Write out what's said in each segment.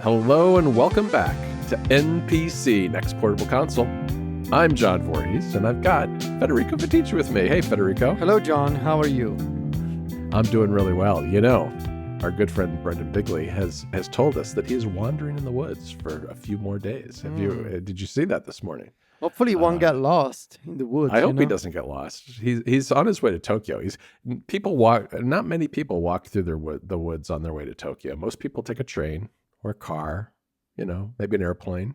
Hello and welcome back to NPC Next Portable Console. I'm John Voorhees, and I've got Federico Fetici with me. Hey, Federico. Hello, John. How are you? I'm doing really well. You know, our good friend Brendon Bigley has told us that he is wandering in the woods for a few more days. Did you see that this morning? Hopefully, he won't get lost in the woods. I hope he doesn't get lost. He's on his way to Tokyo. Not many people walk through the woods on their way to Tokyo. Most people take a train or a car, maybe an airplane.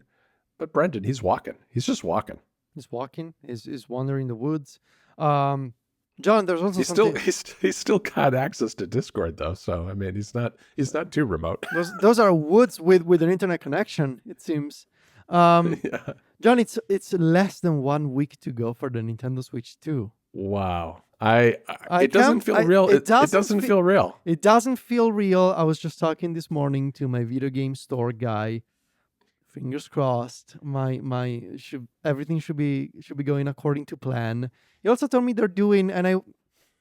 But Brendon, he's walking. He's just walking. He's walking. He's wandering the woods. John, there's also something. He's still got access to Discord though, so I mean he's not too remote. Those are woods with an internet connection, it seems. Yeah. John, it's less than 1 week to go for the Nintendo Switch 2. Wow. It doesn't feel real. It doesn't feel real. It doesn't feel real. I was just talking this morning to my video game store guy. Fingers crossed. Everything should be going according to plan. He also told me they're doing,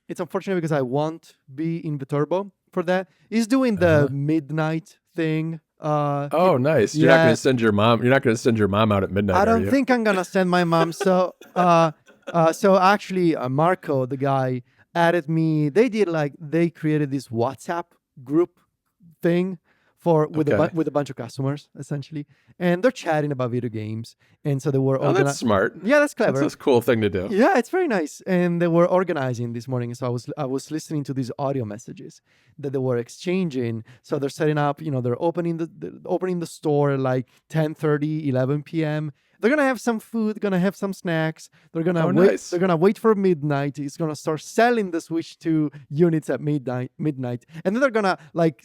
it's unfortunate because I won't be in Viterbo for that. He's doing the midnight thing. Nice. You're not going to send your mom. You're not going to send your mom out at midnight. I don't think I'm gonna send my mom. So actually, Marco, the guy, added me. They created this WhatsApp group thing with a bunch of customers essentially, and they're chatting about video games. And so they were. That's smart. Yeah, that's clever. That's a cool thing to do. Yeah, it's very nice. And they were organizing this morning, so I was listening to these audio messages that they were exchanging. So they're setting up. They're opening the store at like 10:30, 11 p.m. They're gonna have some food, gonna have some snacks. They're gonna wait. Nice. They're gonna wait for midnight. It's gonna start selling the Switch 2 units at midnight, and then they're gonna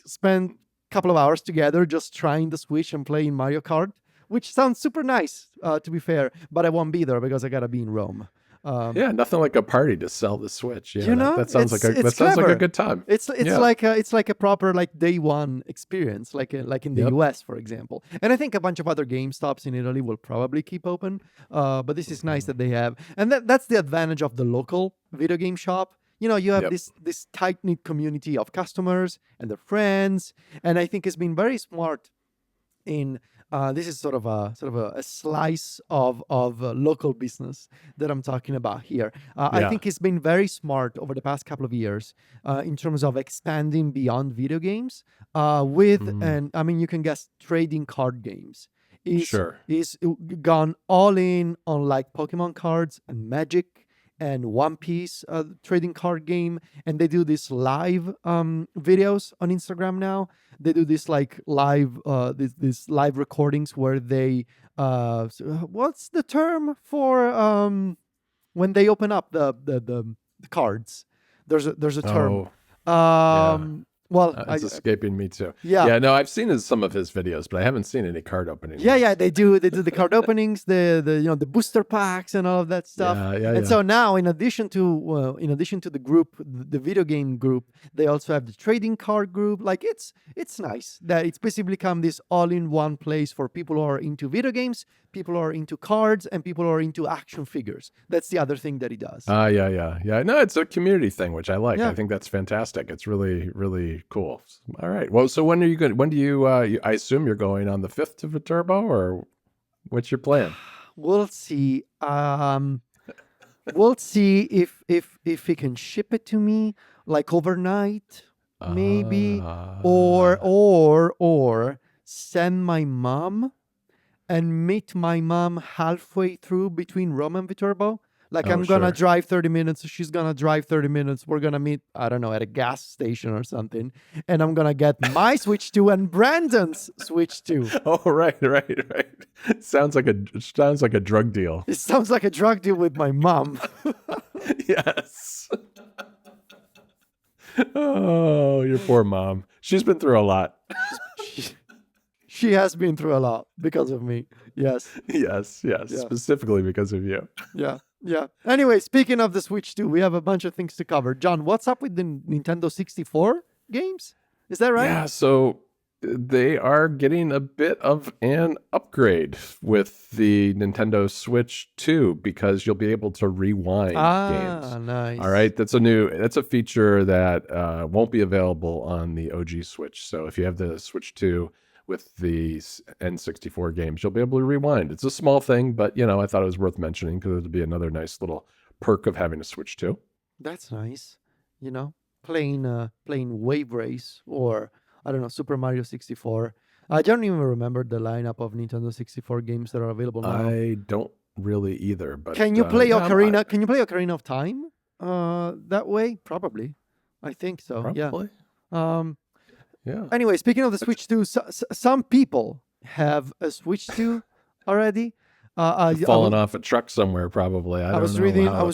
spend couple of hours together just trying the Switch and playing Mario Kart, which sounds super nice, to be fair, but I won't be there because I gotta be in Rome. Nothing like a party to sell the Switch. Yeah, that sounds like a good time. It's like a proper day one experience, like in the US, for example. And I think a bunch of other GameStops in Italy will probably keep open. But this is nice that they have, and that's the advantage of the local video game shop. You have this tight-knit community of customers and their friends, and I think it's been very smart in this is sort of a slice of local business that I'm talking about here. I think it's been very smart over the past couple of years in terms of expanding beyond video games and I mean you can guess trading card games. Is gone all in on like Pokemon cards and Magic and One Piece trading card game, and they do this live videos on Instagram now. They do this live this live recordings where they what's the term for when they open up the cards? There's a term. Well, it's escaping me too. Yeah. No, I've seen some of his videos, but I haven't seen any card openings. Yeah, they do the card openings, the booster packs and all of that stuff. So now, in addition to the group, the video game group, they also have the trading card group. It's nice that it's basically become this all-in-one place for people who are into video games, people who are into cards, and people who are into action figures. That's the other thing that he does. Yeah. No, it's a community thing, which I like. Yeah. I think that's fantastic. It's really, really cool. All right. Well, so when are you going? When do you? I assume you're going on the 5th to Viterbo, or what's your plan? We'll see. We'll see if he can ship it to me overnight, maybe, or send my mom and meet my mom halfway through between Rome and Viterbo. I'm gonna drive 30 minutes. She's gonna drive 30 minutes. We're gonna meet, I don't know, at a gas station or something. And I'm gonna get my Switch 2 and Brandon's Switch 2. Oh, right. Sounds like a drug deal. It sounds like a drug deal with my mom. Yes. Oh, your poor mom. She's been through a lot. She has been through a lot because of me. Yes. Yes. Yeah. Specifically because of you. Yeah. Anyway, speaking of the Switch 2, we have a bunch of things to cover. John, what's up with the Nintendo 64 games? Is that right? Yeah, so they are getting a bit of an upgrade with the Nintendo Switch 2 because you'll be able to rewind games. Nice. All right, that's a feature that won't be available on the OG Switch. So if you have the Switch 2, with the N64 games, you'll be able to rewind. It's a small thing, but I thought it was worth mentioning because it'd be another nice little perk of having a Switch 2. That's nice. Playing Wave Race or I don't know, Super Mario 64. I don't even remember the lineup of Nintendo 64 games that are available now. I don't really either. But can you play Ocarina? Can you play Ocarina of Time? That way, probably. I think so. Probably. Yeah. Yeah. Anyway, speaking of the Switch 2, some people have a Switch 2 already. Fallen off a truck somewhere, probably. I was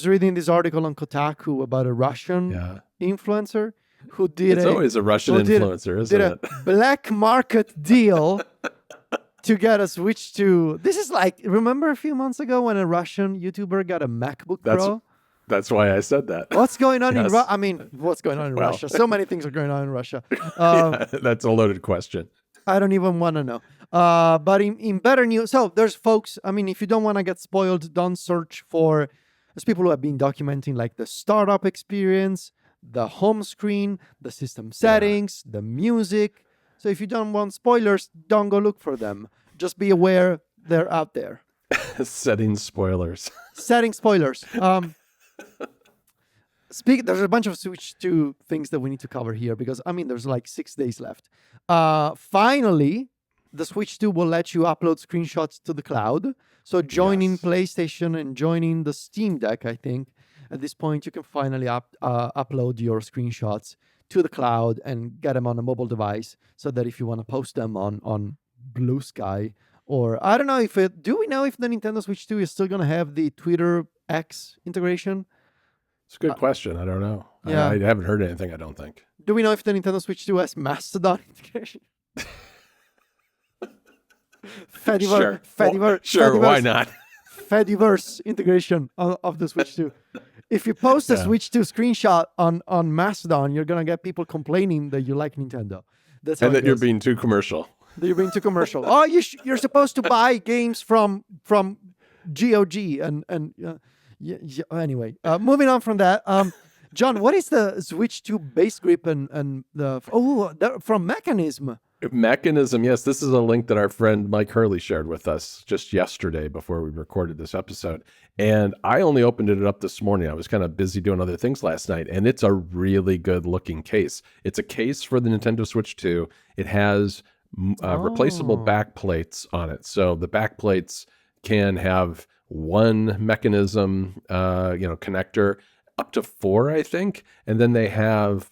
reading this article on Kotaku about a Russian influencer who did It's always a Russian influencer, isn't it? Black market deal to get a Switch 2. This is like, remember a few months ago when a Russian YouTuber got a MacBook Pro? That's why I said that. What's going on in Russia? What's going on in Russia? So many things are going on in Russia. That's a loaded question. I don't even want to know. But in better news, so there's folks, if you don't want to get spoiled, don't search for, there's people who have been documenting like the startup experience, the home screen, the system settings, the music. So if you don't want spoilers, don't go look for them. Just be aware they're out there. Setting spoilers. Setting spoilers. There's a bunch of Switch 2 things that we need to cover here because, there's like 6 days left. Finally, the Switch 2 will let you upload screenshots to the cloud. So joining PlayStation and joining the Steam Deck, I think, at this point, you can finally upload your screenshots to the cloud and get them on a mobile device so that if you want to post them on Blue Sky, or I don't know do we know if the Nintendo Switch 2 is still going to have the Twitter X integration? It's a good question. I don't know. Yeah. I haven't heard anything, I don't think. Do we know if the Nintendo Switch 2 has Mastodon integration? Sure, why not? Fediverse integration of the Switch 2. If you post a Switch 2 screenshot on Mastodon, you're going to get people complaining that you like Nintendo. That's and that you're being too commercial. That you're being too commercial. Oh, you're supposed to buy games from GOG anyway, moving on from that. John, what is the Switch 2 base grip and from Mechanism? Mechanism, yes. This is a link that our friend Mike Hurley shared with us just yesterday before we recorded this episode. And I only opened it up this morning. I was kind of busy doing other things last night. And it's a really good looking case. It's a case for the Nintendo Switch 2. It has replaceable back plates on it. So the back plates can have one Mechanism, connector, up to 4, I think. And then they have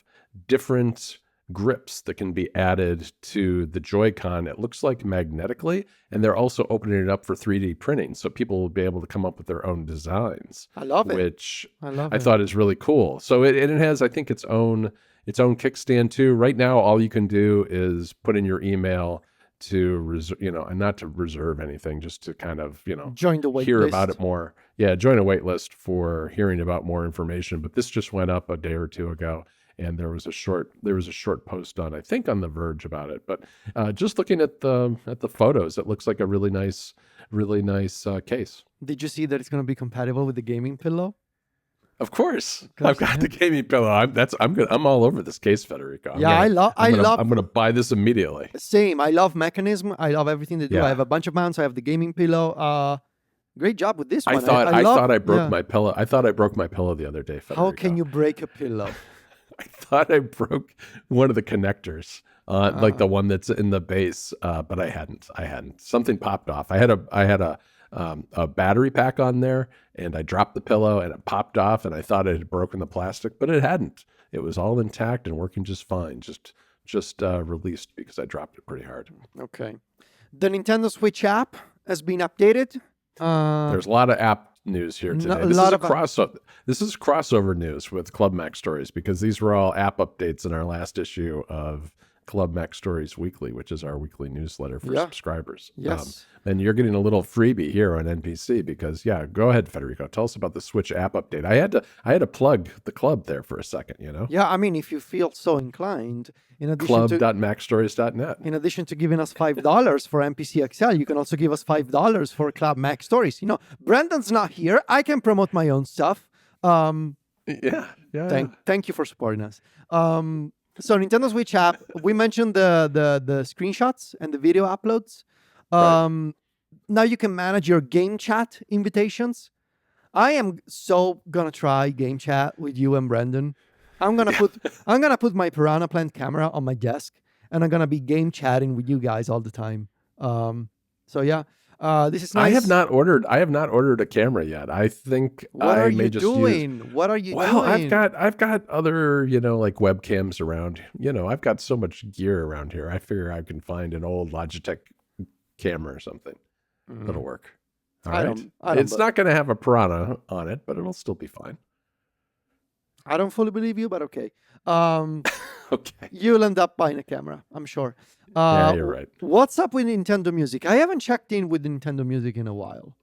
different grips that can be added to the Joy-Con. It looks like magnetically, and they're also opening it up for 3D printing, so people will be able to come up with their own designs. I love it. Which I thought is really cool. So it has, I think, its own kickstand too. Right now, all you can do is put in your email to reserve, and not to reserve anything, just to kind of, join the wait hear list. about it more. Yeah, join a wait list for hearing about more information. But this just went up a day or two ago. And there was a short post on, I think, on The Verge about it. But just looking at the photos, it looks like a really nice case. Did you see that it's going to be compatible with the gaming pillow? Of course, I've got the gaming pillow. I'm all over this case, Federico. I'm gonna buy this immediately. Same. I love Mechanism. I love everything they do. Yeah. I have a bunch of mounts. I have the gaming pillow. Great job with this one. I thought I broke my pillow. I thought I broke my pillow the other day, Federico. How can you break a pillow? I thought I broke one of the connectors, like the one that's in the base, but I hadn't. Something popped off. I had a battery pack on there, and I dropped the pillow, and it popped off, and I thought it had broken the plastic, but it hadn't. It was all intact and working just fine. Just released because I dropped it pretty hard. Okay. The Nintendo Switch app has been updated. There's a lot of app news here today. This is crossover news with Club Mac Stories because these were all app updates in our last issue of Club Mac Stories Weekly, which is our weekly newsletter for subscribers. Yes. And you're getting a little freebie here on NPC because, go ahead, Federico. Tell us about the Switch app update. I had to plug the club there for a second, Yeah, if you feel so inclined, in addition club.macstories.net. In addition to giving us $5 for NPC XL, you can also give us $5 for Club Mac Stories. Brendon's not here. I can promote my own stuff. Yeah. Thank you for supporting us. So Nintendo Switch app. We mentioned the screenshots and the video uploads. Right. Now you can manage your game chat invitations. I am so gonna try game chat with you and Brendon. I'm gonna put my Piranha Plant camera on my desk, and I'm gonna be game chatting with you guys all the time. So yeah, this is nice. I have not ordered a camera yet. I think What I are may you just doing? What are you Well, doing? I've got other, like webcams around. I've got so much gear around here. I figure I can find an old Logitech camera or something that'll work. All I right. don't It's not going to have a Piranha on it, but it'll still be fine. I don't fully believe you, but okay. Okay. You'll end up buying a camera, I'm sure. Yeah, you're right. What's up with Nintendo Music? I haven't checked in with Nintendo Music in a while.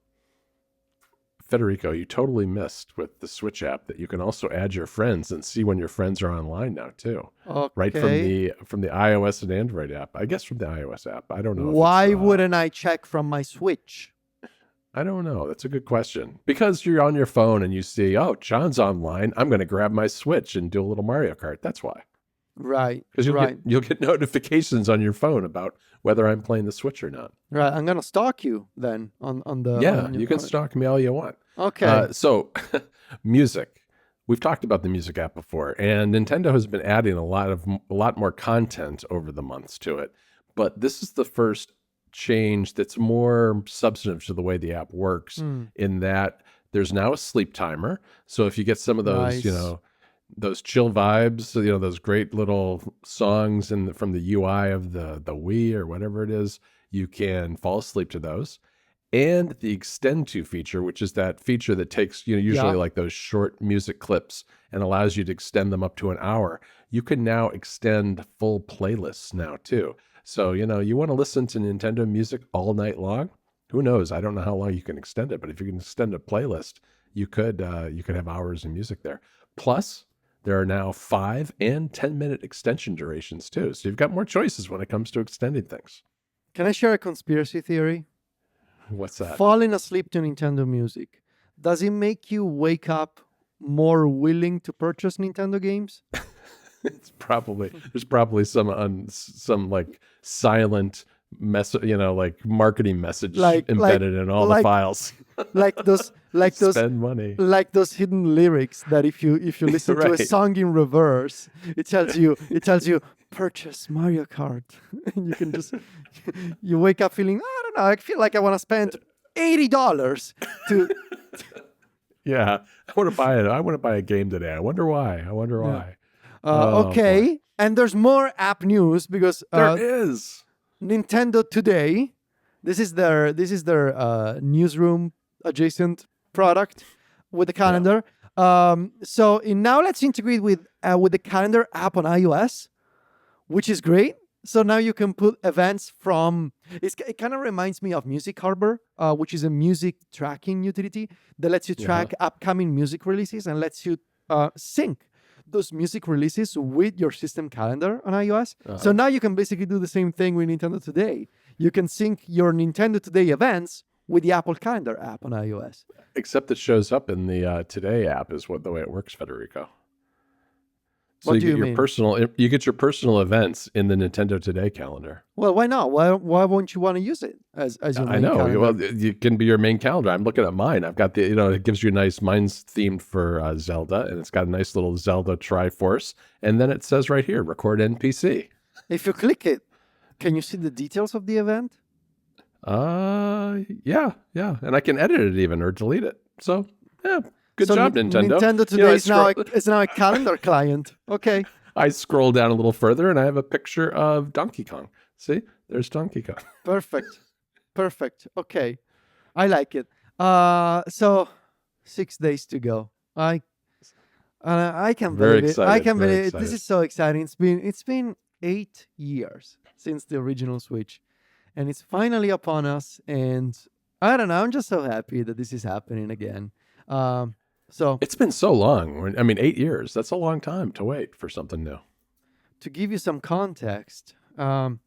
Federico, you totally missed with the Switch app that you can also add your friends and see when your friends are online now too. Okay. Right from the iOS and Android app. I guess from the iOS app. I don't know. Why wouldn't I check from my Switch? I don't know. That's a good question. Because you're on your phone and you see, oh, John's online. I'm going to grab my Switch and do a little Mario Kart. That's why. Right. Because right. you'll get notifications on your phone about whether I'm playing the Switch or not. Right. I'm gonna stalk you then on the. Yeah, you can stalk me all you want. Okay. So, music. We've talked about the music app before, and Nintendo has been adding a lot more content over the months to it. But this is the first change that's more substantive to the way the app works. In that there's now a sleep timer. So if you get some of those, Nice. Those chill vibes, those great little songs from the UI of the Wii or whatever it is, you can fall asleep to those. And the extend to feature, which is that feature that takes, usually like those short music clips and allows you to extend them up to an hour. You can now extend full playlists now too. So, you want to listen to Nintendo music all night long? Who knows? I don't know how long you can extend it, but if you can extend a playlist, you could have hours of music there. Plus, there are now 5 and 10-minute extension durations too. So you've got more choices when it comes to extending things. Can I share a conspiracy theory? What's that? Falling asleep to Nintendo Music. Does it make you wake up more willing to purchase Nintendo games? There's probably some like silent marketing message embedded in all the files. like those spend money. Like those hidden lyrics that if you listen to a song in reverse, it tells you purchase Mario Kart. And you can just you wake up feeling, I don't know, I feel like I want to spend $80 to Yeah, I want to buy it. I want to buy a game today. I wonder why. Okay. Boy. And there's more app news because there is Nintendo Today. This is their newsroom adjacent product with the calendar. So now let's integrate with the calendar app on iOS, which is great. So now you can put events from. It kind of reminds me of Music Harbor, which is a music tracking utility that lets you track upcoming music releases and lets you sync those music releases with your system calendar on iOS. So now you can basically do the same thing with Nintendo Today. You can sync your Nintendo Today events with the Apple Calendar app on iOS. Except it shows up in the Today app is the way it works, Federico. So What do you mean? You get your personal events in the Nintendo Today calendar. Well, why not? Why won't you want to use it as your main calendar? Well, it can be your main calendar. I'm looking at mine. I've got it gives you mine's themed for Zelda, and it's got a nice little Zelda Triforce. And then it says right here, record NPC. If you click it, can you see the details of the event? Yeah. And I can edit it even or delete it. So, yeah. Good job, Nintendo. Nintendo Today is now a calendar client. Okay. I scroll down a little further and I have a picture of Donkey Kong. See, there's Donkey Kong. Perfect. Okay. I like it. So 6 days to go. I can't believe it. I can't believe it. This is so exciting. It's been 8 years since the original Switch, and it's finally upon us. And I don't know. I'm just so happy that this is happening again. So it's been so long. 8 years. That's a long time to wait for something new. To give you some context, 8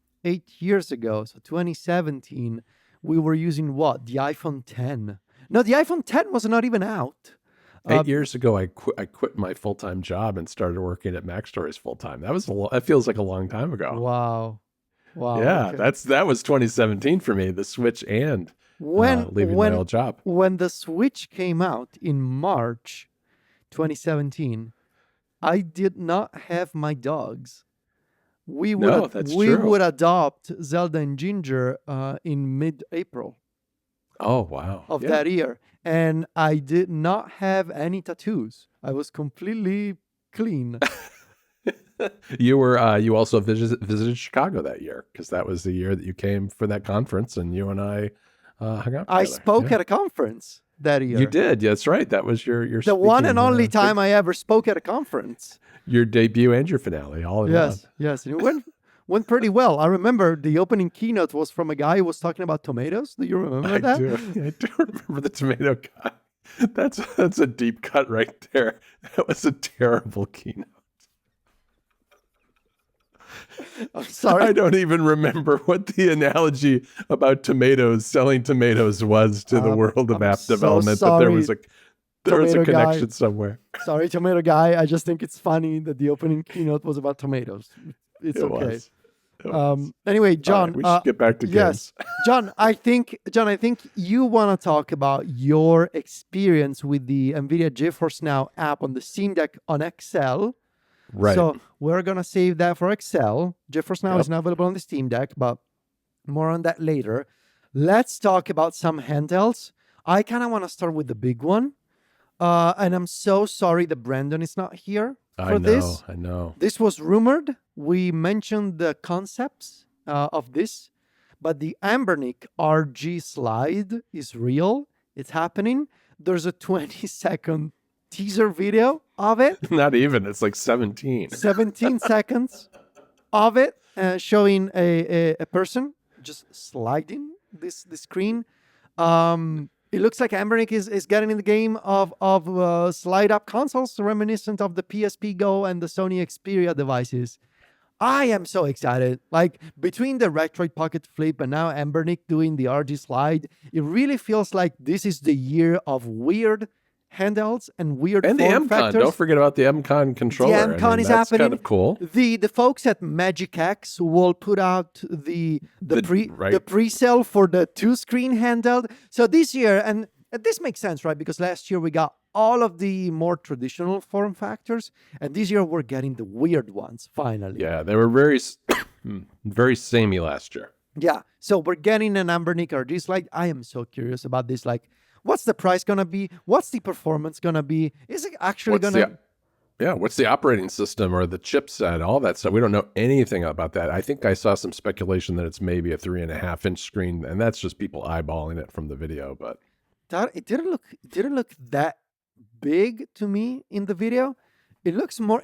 years ago, so 2017, we were using what? The iPhone 10. No, the iPhone 10 was not even out. 8 years ago, I quit my full-time job and started working at Mac Stories full-time. That feels like a long time ago. Wow. Yeah, Okay. that was 2017 for me, the Switch and leaving my old job. When the Switch came out in March 2017, I did not have my dogs. We would adopt Zelda and Ginger in mid-April. Oh, wow. Of that year. And I did not have any tattoos. I was completely clean. You also visited Chicago that year, because that was the year that you came for that conference, and you and I hung out together. I spoke at a conference that year. You did. Yeah, that's right. That was your the one and only time I ever spoke at a conference. Your debut and your finale, all in one. Yes. It went pretty well. I remember the opening keynote was from a guy who was talking about tomatoes. Do you remember that? I do remember the tomato guy. That's a deep cut right there. That was a terrible keynote. I'm sorry. I don't even remember what the analogy about selling tomatoes was to the world of app development, but there was a connection somewhere. Sorry, tomato guy. I just think it's funny that the opening keynote was about tomatoes. It was. Anyway, John, we should get back to games. Yes, John, I think you want to talk about your experience with the NVIDIA GeForce Now app on the Steam Deck on XL. Right. So we're going to save that for XL. GeForce Now is now available on the Steam Deck, but more on that later. Let's talk about some handhelds. I kind of want to start with the big one. And I'm so sorry that Brendon is not here for this. I know. This was rumored. We mentioned the concepts of this, but the Anbernic RG slide is real. It's happening. There's a 20-second teaser video of it. Not even. It's like 17. 17 seconds of it, showing a person just sliding this screen. It looks like Anbernic is getting in the game of slide-up consoles reminiscent of the PSP Go and the Sony Xperia devices. I am so excited. Like, between the Retroid Pocket Flip and now Anbernic doing the RG slide, it really feels like this is the year of weird handhelds and weird and form the M-Con. factors. Don't forget about the M-Con controller. The M-Con is that's happening. Kind of cool. The folks at Magic X will put out the pre-sale for the 2-screen handheld. So this year, and this makes sense, right? Because last year we got all of the more traditional form factors, and this year we're getting the weird ones finally. Yeah, they were very very samey last year. Yeah, so we're getting an Anbernic RG slide. I am so curious about this. Like, what's the price gonna be? What's the performance gonna be? Is it actually what's the operating system or the chipset, all that stuff? We don't know anything about that. I think I saw some speculation that it's maybe a 3.5-inch screen, and that's just people eyeballing it from the video. But it didn't look that big to me in the video. It looks more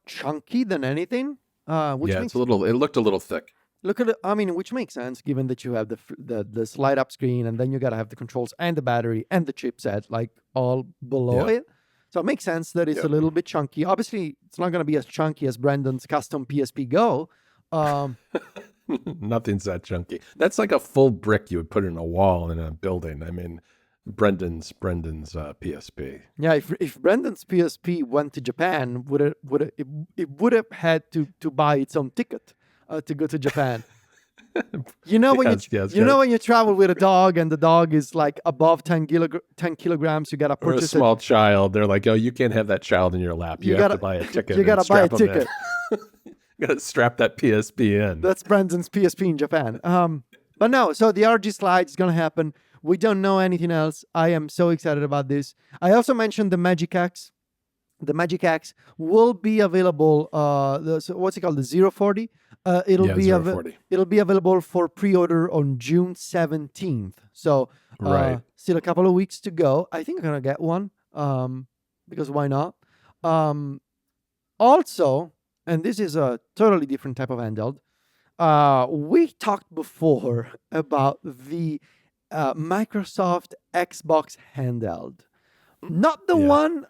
chunky than anything. It looked a little thick. Look at it. I mean, which makes sense given that you have the slide up screen, and then you gotta have the controls and the battery and the chipset like all below it. So it makes sense that it's a little bit chunky. Obviously, it's not gonna be as chunky as Brendon's custom PSP Go. Nothing's that chunky. That's like a full brick you would put in a wall in a building. I mean, Brendon's PSP. Yeah, if Brendon's PSP went to Japan, it would have had to buy its own ticket to go to Japan. You know when when you travel with a dog and the dog is like above 10 kilograms, you gotta purchase a small child. They're like, oh, you can't have that child in your lap. You have to buy a ticket. You gotta buy a ticket. You gotta strap that PSP in. That's Brendon's PSP in Japan. But no, so the RG slide is gonna happen. We don't know anything else. I am so excited about this. I also mentioned the Magic X. The Magic X will be available. What's it called? The 040. It'll be available for pre-order on June 17th. So still a couple of weeks to go. I think I'm gonna get one. Because why not? Also, and this is a totally different type of handheld. We talked before about the Microsoft Xbox handheld, not the one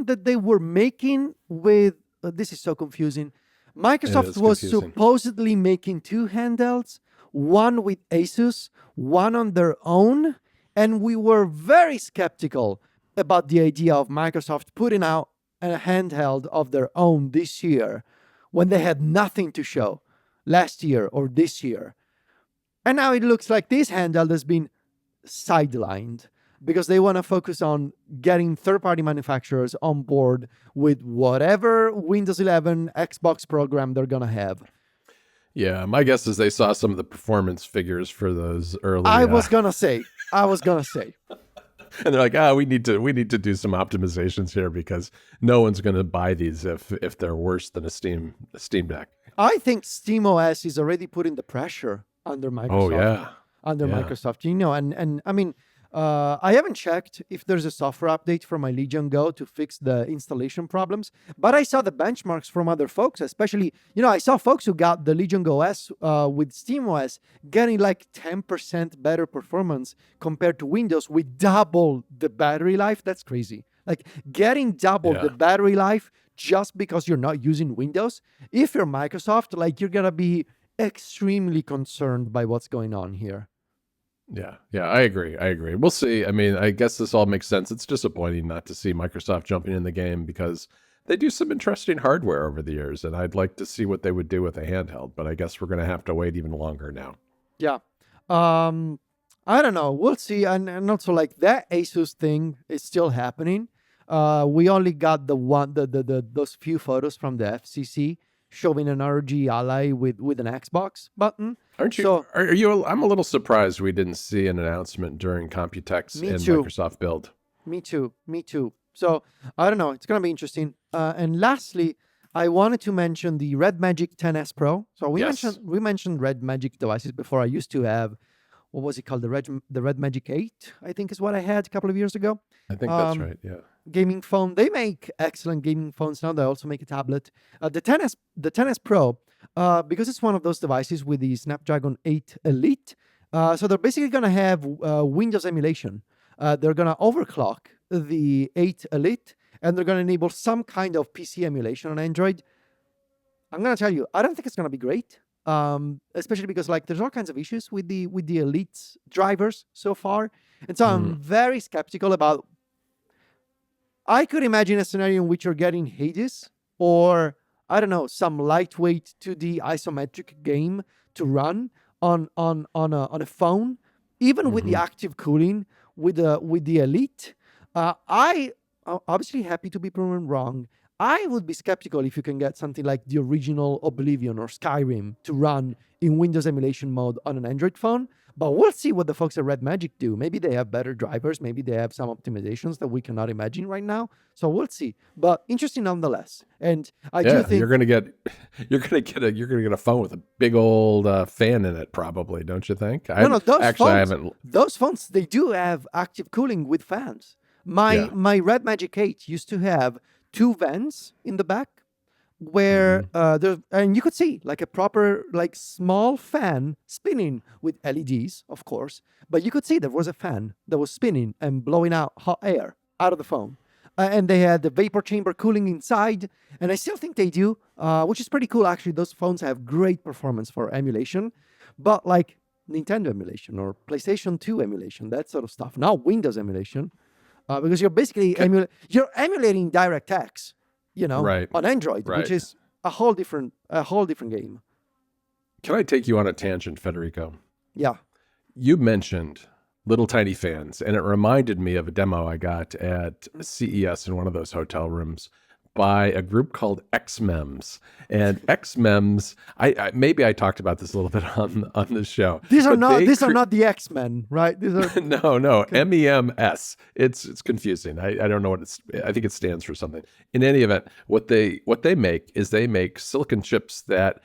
that they were making with. This is so confusing. Microsoft was supposedly making 2 handhelds, one with Asus, one on their own, and we were very skeptical about the idea of Microsoft putting out a handheld of their own this year when they had nothing to show last year or this year. And now it looks like this handheld has been sidelined because they want to focus on getting third-party manufacturers on board with whatever Windows 11 Xbox program they're going to have. Yeah, my guess is they saw some of the performance figures for those early. I was gonna say. And they're like, we need to do some optimizations here because no one's going to buy these if they're worse than a Steam Deck. I think SteamOS is already putting the pressure under Microsoft. Oh yeah, Microsoft, and I mean, I haven't checked if there's a software update for my Legion Go to fix the installation problems, but I saw the benchmarks from other folks, especially, I saw folks who got the Legion Go S with SteamOS getting like 10% better performance compared to Windows with double the battery life. That's crazy. Like getting double the battery life just because you're not using Windows. If you're Microsoft, like you're going to be extremely concerned by what's going on here. Yeah, I agree. We'll see. I mean, I guess this all makes sense. It's disappointing not to see Microsoft jumping in the game because they do some interesting hardware over the years, and I'd like to see what they would do with a handheld, but I guess we're going to have to wait even longer now. Yeah. I don't know. We'll see. And also, like, that Asus thing is still happening. We only got those few photos from the FCC showing an ROG Ally with an Xbox button. Aren't you? So, are you? I'm a little surprised we didn't see an announcement during Computex and Microsoft Build. Me too. So I don't know. It's gonna be interesting. And lastly, I wanted to mention the REDMAGIC 10S Pro. So we mentioned REDMAGIC devices before. I used to have, what was it called? The REDMAGIC 8, I think is what I had a couple of years ago. I think that's right. Yeah. Gaming phone. They make excellent gaming phones now. They also make a tablet. The 10S Pro, because it's one of those devices with the Snapdragon 8 Elite. So they're basically gonna have Windows emulation. They're gonna overclock the 8 Elite, and they're gonna enable some kind of PC emulation on Android. I'm gonna tell you, I don't think it's gonna be great. Especially because like there's all kinds of issues with the Elite drivers so far, and so I'm very skeptical about. I could imagine a scenario in which you're getting Hades or I don't know, some lightweight 2D isometric game to run on a phone, even with the active cooling with the Elite. I obviously happy to be proven wrong. I would be skeptical if you can get something like the original Oblivion or Skyrim to run in Windows emulation mode on an Android phone. But we'll see what the folks at REDMAGIC do. Maybe they have better drivers. Maybe they have some optimizations that we cannot imagine right now. So we'll see. But interesting nonetheless. And I do think you're gonna get a phone with a big old fan in it, probably, don't you think? Those phones they do have active cooling with fans. My REDMAGIC 8 used to have 2 vents in the back where and you could see like a proper like small fan spinning with LEDs, of course, but you could see there was a fan that was spinning and blowing out hot air out of the phone, and they had the vapor chamber cooling inside, and I still think they do, which is pretty cool actually. Those phones have great performance for emulation, but like Nintendo emulation or PlayStation 2 emulation, that sort of stuff, not Windows emulation, because you're basically you're emulating DirectX, on Android, which is a whole different game. Can I take you on a tangent, Federico? Yeah. You mentioned little tiny fans, and it reminded me of a demo I got at CES in one of those hotel rooms by a group called XMEMS. And XMEMS, maybe I talked about this a little bit on the show. These are not the X-Men, right? These are no, MEMS. It's confusing. I don't know what I think it stands for something. In any event, what they make is they make silicon chips that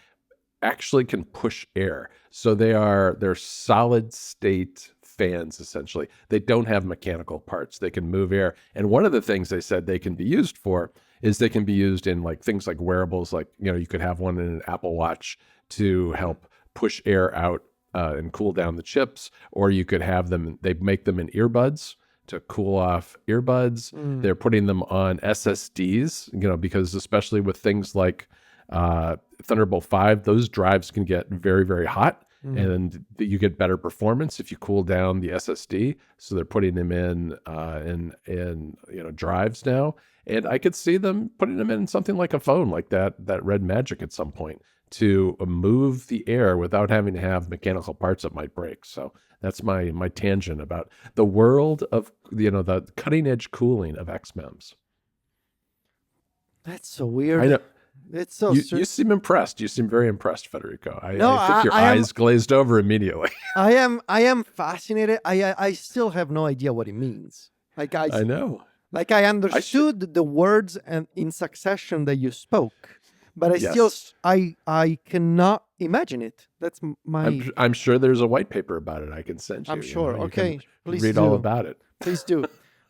actually can push air. So they're solid state fans, essentially. They don't have mechanical parts. They can move air. And one of the things they said they can be used for is they can be used in like things like wearables, like, you could have one in an Apple Watch to help push air out and cool down the chips, or you could have them, they make them in earbuds to cool off earbuds. They're putting them on SSDs, because especially with things like Thunderbolt 5, those drives can get very, very hot. and you get better performance if you cool down the SSD. So they're putting them in drives now, and I could see them putting them in something like a phone, like that REDMAGIC at some point, to move the air without having to have mechanical parts that might break. So that's my tangent about the world of the cutting edge cooling of XMEMS. That's so weird. I know. It's so You seem impressed. You seem very impressed, Federico. I think your I eyes glazed over immediately. I am fascinated. I still have no idea what it means. Like I know. Like I understood the words and in succession that you spoke, but I cannot imagine it. That's my. I'm sure there's a white paper about it I can send you. I'm sure. Okay, please read do. all about it. Please do.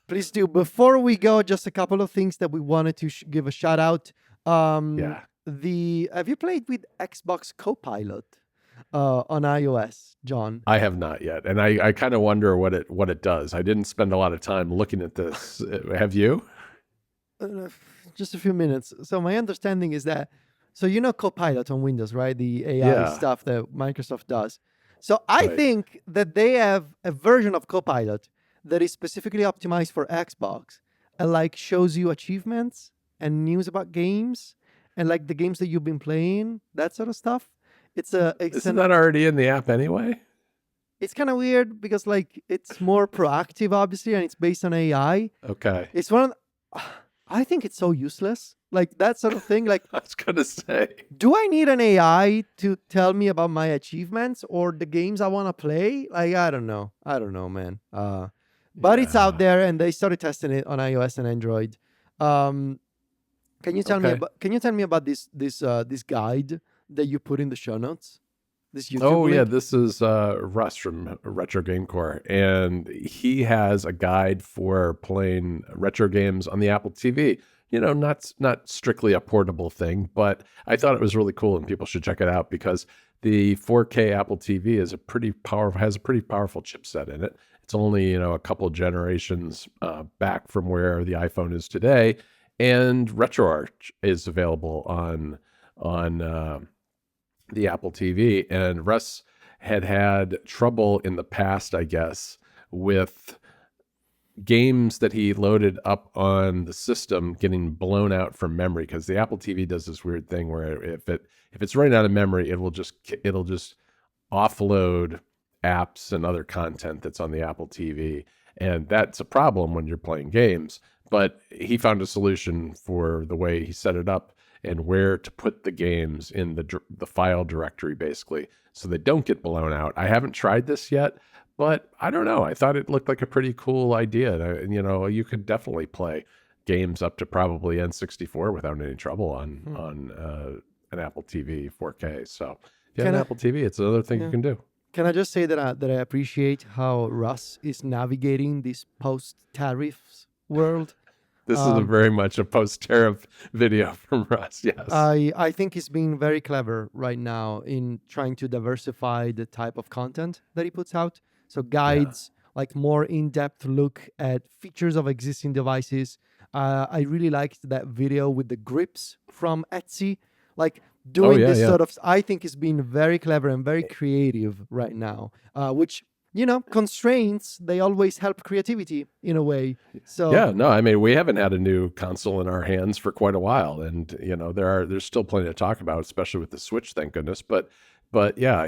Please do. Before we go, just a couple of things that we wanted to give a shout out. Have you played with Xbox Copilot on iOS, John? I have not yet, and I kind of wonder what it does. I didn't spend a lot of time looking at this. Have you? Just a few minutes. So my understanding is that, Copilot on Windows, right? The AI stuff that Microsoft does. So I think that they have a version of Copilot that is specifically optimized for Xbox and shows you achievements and news about games and the games that you've been playing, that sort of stuff. Isn't that already in the app anyway? It's kind of weird because it's more proactive, obviously, and it's based on AI. Okay. It's I think it's so useless. That sort of thing. I was gonna say, do I need an AI to tell me about my achievements or the games I want to play? I don't know, man. But it's out there, and they started testing it on iOS and Android. Can you tell me about this guide that you put in the show notes? This YouTube link? This is Russ from Retro Game Core, and he has a guide for playing retro games on the Apple TV. Not strictly a portable thing, but I thought it was really cool, and people should check it out because the 4K Apple TV has a pretty powerful chipset in it. It's only a couple generations back from where the iPhone is today, and RetroArch is available on the Apple TV. And Russ had trouble in the past, I guess, with games that he loaded up on the system getting blown out from memory, because the Apple TV does this weird thing where if it's running out of memory, it'll just offload apps and other content that's on the Apple TV, and that's a problem when you're playing games. But he found a solution for the way he set it up and where to put the games in the file directory, basically, so they don't get blown out. I haven't tried this yet, but I don't know. I thought it looked like a pretty cool idea. And you could definitely play games up to probably N64 without any trouble on an Apple TV 4K. So if you have an Apple TV, it's another thing you can do. Can I just say that I appreciate how Russ is navigating this post-tariffs world? This is very much a post-tariff video from Russ, yes. I think he's being very clever right now in trying to diversify the type of content that he puts out. So guides, more in-depth look at features of existing devices. I really liked that video with the grips from Etsy. Doing this sort of, I think is being very clever and very creative right now, which, constraints, they always help creativity in a way. So we haven't had a new console in our hands for quite a while, and there's still plenty to talk about, especially with the Switch, thank goodness. But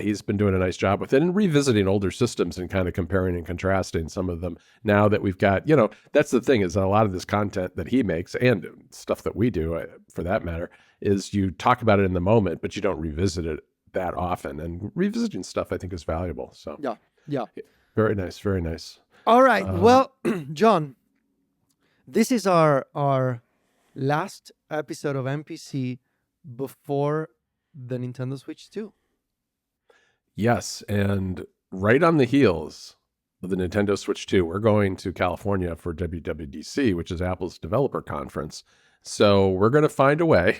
he's been doing a nice job with it and revisiting older systems and kind of comparing and contrasting some of them now that we've got, that's the thing, is that a lot of this content that he makes and stuff that we do, for that matter, is you talk about it in the moment, but you don't revisit it that often. And revisiting stuff, I think, is valuable. So yeah. Very nice, very nice. All right. Well, John, this is our last episode of NPC before the Nintendo Switch 2. Yes, and right on the heels of the Nintendo Switch 2, we're going to California for WWDC, which is Apple's developer conference. So we're going to find a way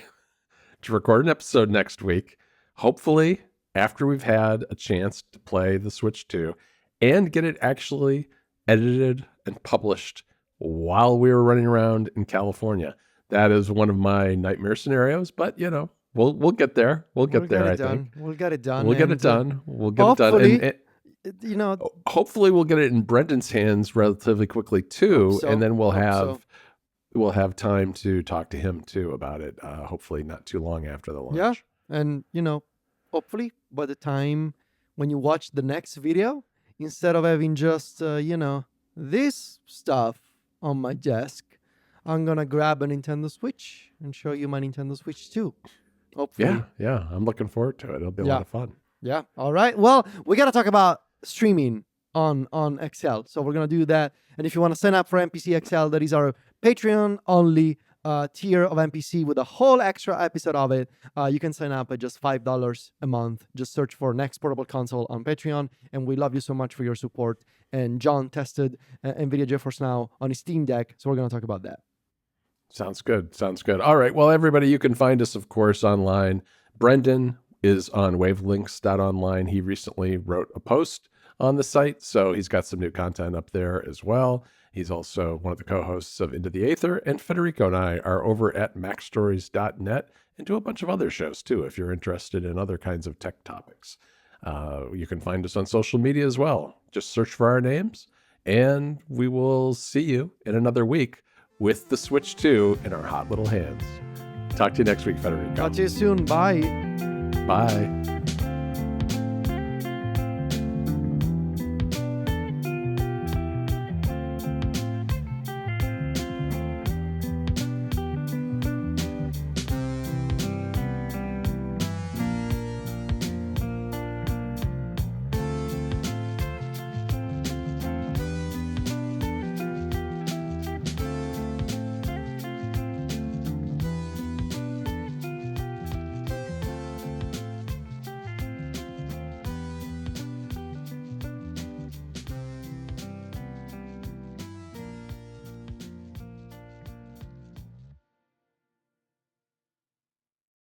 to record an episode next week, hopefully after we've had a chance to play the Switch 2 and get it actually edited and published while we were running around in California. That is one of my nightmare scenarios, but We'll get there. We'll get there. I think We'll get it done. we'll get it done. We'll get it done. hopefully, And hopefully we'll get it in Brendon's hands relatively quickly too, so. and then we'll Hope so. have time to talk to him too about it. Hopefully not too long after the launch. Yeah. And, hopefully by the time when you watch the next video, instead of having just, this stuff on my desk, I'm going to grab a Nintendo Switch and show you my Nintendo Switch 2. Hopefully. Yeah. I'm looking forward to it. It'll be a lot of fun. Yeah. All right. Well, we got to talk about streaming on XL. So we're going to do that. And if you want to sign up for NPC XL, that is our Patreon only tier of NPC with a whole extra episode of it. You can sign up at just $5 a month. Just search for Next Portable Console on Patreon. And we love you so much for your support. And John tested NVIDIA GeForce Now on his Steam Deck. So we're going to talk about that. Sounds good. All right. Well, everybody, you can find us, of course, online. Brendon is on wavelinks.online. He recently wrote a post on the site, so he's got some new content up there as well. He's also one of the co-hosts of Into the Aether, and Federico and I are over at macstories.net and do a bunch of other shows too, if you're interested in other kinds of tech topics. You can find us on social media as well. Just search for our names, and we will see you in another week with the Switch 2 in our hot little hands. Talk to you next week, Federico. Talk to you soon. Bye. Bye.